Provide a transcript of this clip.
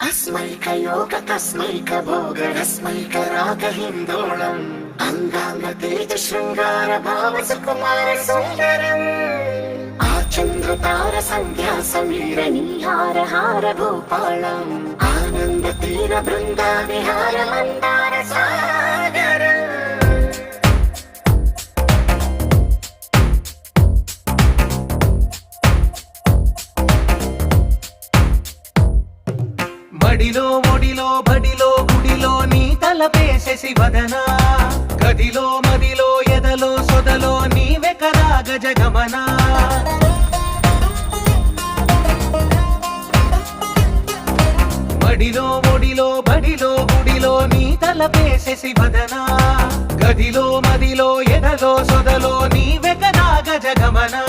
अस्मैक तस्मैक भोगरस्मैक रागहिन्दोळम् अंगांग तेज शृंगार भाव सुकुमार सुंदरम् आचंद्र तार संध्या समीर नीहार हार भूपालम् आनंद तीर बृंदा विहार मंदार सागरम् మడిలో ఒడిలో బడిలో గుడిలో నీ తలపేసేసి వదనా గదిలో మదిలో ఎదలో సొదలో నీవే కదా గజగమనా మడిలో ఒడిలో బడిలో గుడిలో నీ తలపేసేసి వదనా గదిలో మదిలో ఎదలో సొదలో నీవే కదా గజగమనా